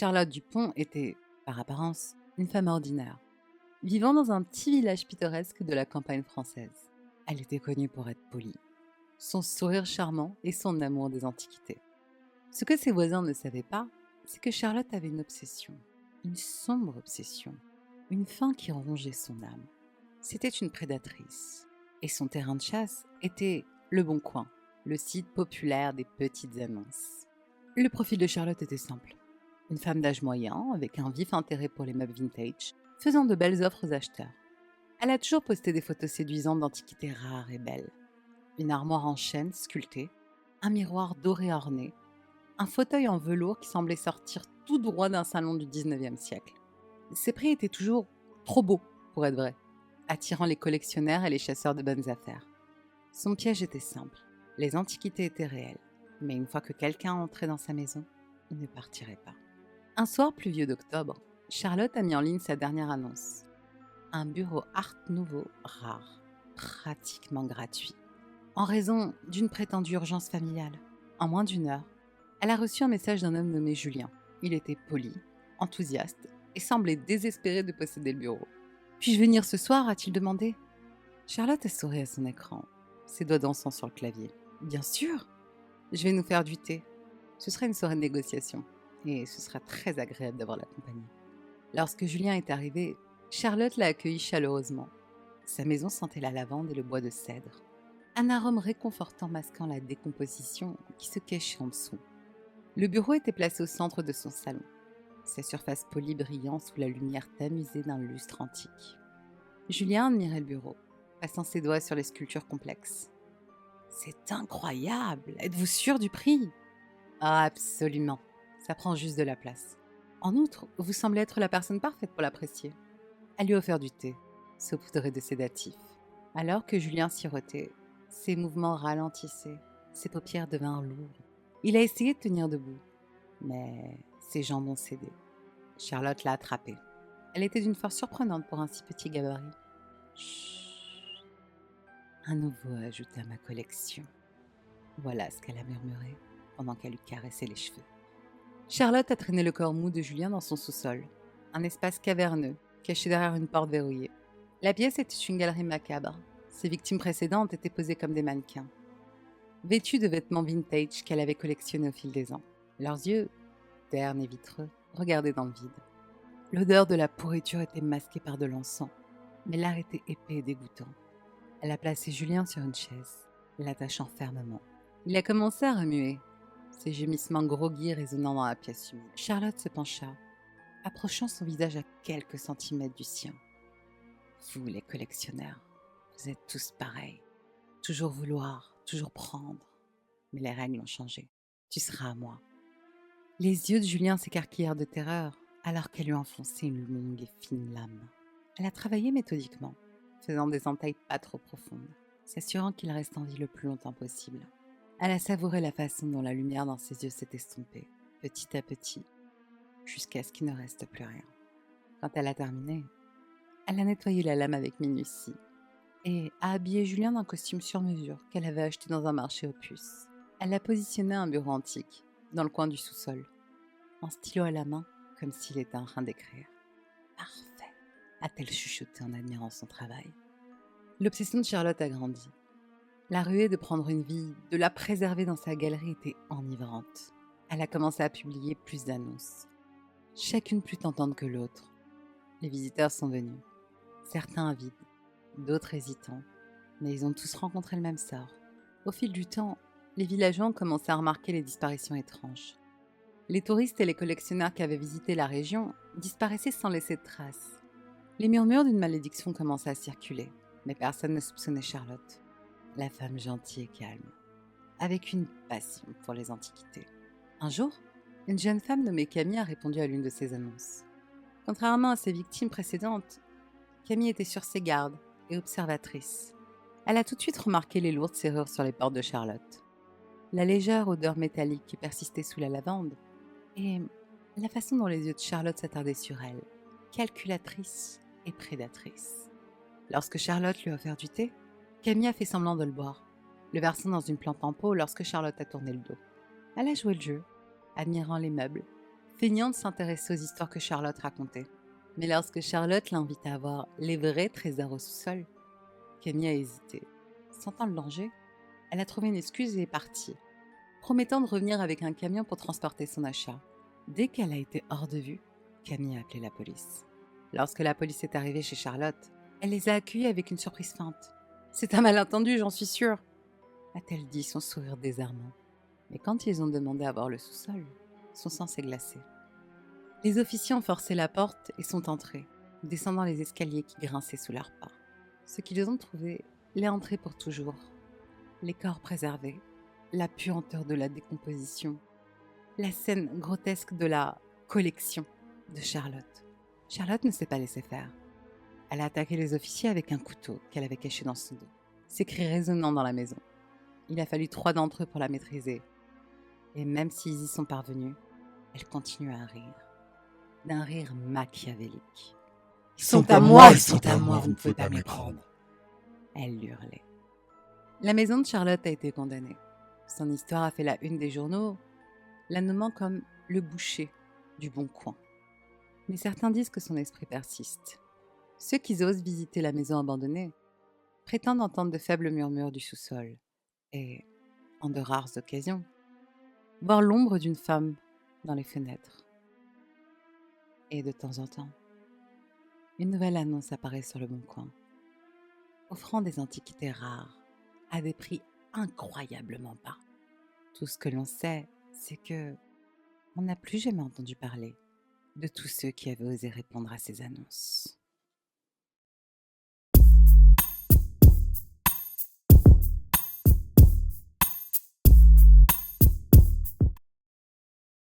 Charlotte Dupont était, par apparence, une femme ordinaire, vivant dans un petit village pittoresque de la campagne française. Elle était connue pour être polie, son sourire charmant et son amour des antiquités. Ce que ses voisins ne savaient pas, c'est que Charlotte avait une obsession, une sombre obsession, une faim qui rongeait son âme. C'était une prédatrice, et son terrain de chasse était Le Bon Coin, le site populaire des petites annonces. Le profil de Charlotte était simple. Une femme d'âge moyen, avec un vif intérêt pour les meubles vintage, faisant de belles offres aux acheteurs. Elle a toujours posté des photos séduisantes d'antiquités rares et belles. Une armoire en chêne sculptée, un miroir doré orné, un fauteuil en velours qui semblait sortir tout droit d'un salon du 19e siècle. Ses prix étaient toujours trop beaux pour être vrais, attirant les collectionneurs et les chasseurs de bonnes affaires. Son piège était simple. Les antiquités étaient réelles, mais une fois que quelqu'un entrait dans sa maison, il ne partirait pas. Un soir pluvieux d'octobre, Charlotte a mis en ligne sa dernière annonce. Un bureau Art Nouveau rare, pratiquement gratuit. En raison d'une prétendue urgence familiale, en moins d'une heure, elle a reçu un message d'un homme nommé Julien. Il était poli, enthousiaste et semblait désespéré de posséder le bureau. Puis-je venir ce soir a-t-il demandé. Charlotte a souri à son écran, ses doigts dansant sur le clavier. Bien sûr, je vais nous faire du thé. Ce sera une soirée de négociation et ce sera très agréable d'avoir la compagnie. Lorsque Julien est arrivé, Charlotte l'a accueilli chaleureusement. Sa maison sentait la lavande et le bois de cèdre. Un arôme réconfortant masquant la décomposition qui se cachait en dessous. Le bureau était placé au centre de son salon, sa surface polie brillant sous la lumière tamisée d'un lustre antique. Julien admirait le bureau, passant ses doigts sur les sculptures complexes. « C'est incroyable! Êtes-vous sûr du prix ?»« Ah, absolument. Ça prend juste de la place. En outre, vous semblez être la personne parfaite pour l'apprécier. » Elle lui a offert du thé, saupoudré de sédatifs. Alors que Julien sirotait, ses mouvements ralentissaient, ses paupières devinrent lourdes. Il a essayé de tenir debout, mais ses jambes ont cédé. Charlotte l'a attrapé. Elle était d'une force surprenante pour un si petit gabarit. Chut, un nouveau ajouté à ma collection. Voilà ce qu'elle a murmuré pendant qu'elle lui caressait les cheveux. Charlotte a traîné le corps mou de Julien dans son sous-sol, un espace caverneux, caché derrière une porte verrouillée. La pièce était une galerie macabre. Ses victimes précédentes étaient posées comme des mannequins, vêtues de vêtements vintage qu'elle avait collectionnés au fil des ans. Leurs yeux, ternes et vitreux, regardaient dans le vide. L'odeur de la pourriture était masquée par de l'encens, mais l'air était épais et dégoûtant. Elle a placé Julien sur une chaise, l'attachant fermement. Il a commencé à remuer, ses gémissements groggy résonnant dans la pièce humide. Charlotte se pencha, approchant son visage à quelques centimètres du sien. « Vous, les collectionneurs, vous êtes tous pareils. Toujours vouloir, toujours prendre. Mais les règles ont changé. Tu seras à moi. » Les yeux de Julien s'écarquillèrent de terreur, alors qu'elle lui enfonçait une longue et fine lame. Elle a travaillé méthodiquement, faisant des entailles pas trop profondes, s'assurant qu'il reste en vie le plus longtemps possible. Elle a savouré la façon dont la lumière dans ses yeux s'est estompée, petit à petit, jusqu'à ce qu'il ne reste plus rien. Quand elle a terminé, elle a nettoyé la lame avec minutie et a habillé Julien d'un costume sur mesure qu'elle avait acheté dans un marché aux puces. Elle a positionné un bureau antique dans le coin du sous-sol, un stylo à la main, comme s'il était en train d'écrire. « Parfait !» a-t-elle chuchoté en admirant son travail. L'obsession de Charlotte a grandi. La ruée de prendre une vie, de la préserver dans sa galerie était enivrante. Elle a commencé à publier plus d'annonces, chacune plus tentante que l'autre. Les visiteurs sont venus, certains avides, d'autres hésitants, mais ils ont tous rencontré le même sort. Au fil du temps, les villageois ont commencé à remarquer les disparitions étranges. Les touristes et les collectionneurs qui avaient visité la région disparaissaient sans laisser de traces. Les murmures d'une malédiction commençaient à circuler, mais personne ne soupçonnait Charlotte, la femme gentille et calme, avec une passion pour les antiquités. Un jour, une jeune femme nommée Camille a répondu à l'une de ces annonces. Contrairement à ses victimes précédentes, Camille était sur ses gardes et observatrice. Elle a tout de suite remarqué les lourdes serrures sur les portes de Charlotte, la légère odeur métallique qui persistait sous la lavande, et la façon dont les yeux de Charlotte s'attardaient sur elle, calculatrice et prédatrice. Lorsque Charlotte lui a offert du thé, Camille a fait semblant de le boire, le versant dans une plante en pot lorsque Charlotte a tourné le dos. Elle a joué le jeu, admirant les meubles, feignant de s'intéresser aux histoires que Charlotte racontait. Mais lorsque Charlotte l'invite à voir les vrais trésors au sous-sol, Camille a hésité. Sentant le danger, elle a trouvé une excuse et est partie, promettant de revenir avec un camion pour transporter son achat. Dès qu'elle a été hors de vue, Camille a appelé la police. Lorsque la police est arrivée chez Charlotte, elle les a accueillis avec une surprise feinte. « C'est un malentendu, j'en suis sûre !» a-t-elle dit, son sourire désarmant. Mais quand ils ont demandé à voir le sous-sol, son sang s'est glacé. Les officiers ont forcé la porte et sont entrés, descendant les escaliers qui grinçaient sous leurs pas. Ce qu'ils ont trouvé les entrées pour toujours. Les corps préservés, la puanteur de la décomposition, la scène grotesque de la collection de Charlotte. Charlotte ne s'est pas laissée faire. Elle a attaqué les officiers avec un couteau qu'elle avait caché dans son dos. Ses cris résonnant dans la maison. Il a fallu 3 d'entre eux pour la maîtriser. Et même s'ils y sont parvenus, elle continue à rire. D'un rire machiavélique. « Ils sont à moi, vous ne pouvez pas me les prendre !» Elle hurlait. La maison de Charlotte a été condamnée. Son histoire a fait la une des journaux, la nommant comme le boucher du bon coin. Mais certains disent que son esprit persiste. Ceux qui osent visiter la maison abandonnée prétendent entendre de faibles murmures du sous-sol et, en de rares occasions, voir l'ombre d'une femme dans les fenêtres. Et de temps en temps, une nouvelle annonce apparaît sur le bon coin, offrant des antiquités rares à des prix incroyablement bas. Tout ce que l'on sait, c'est que on n'a plus jamais entendu parler de tous ceux qui avaient osé répondre à ces annonces.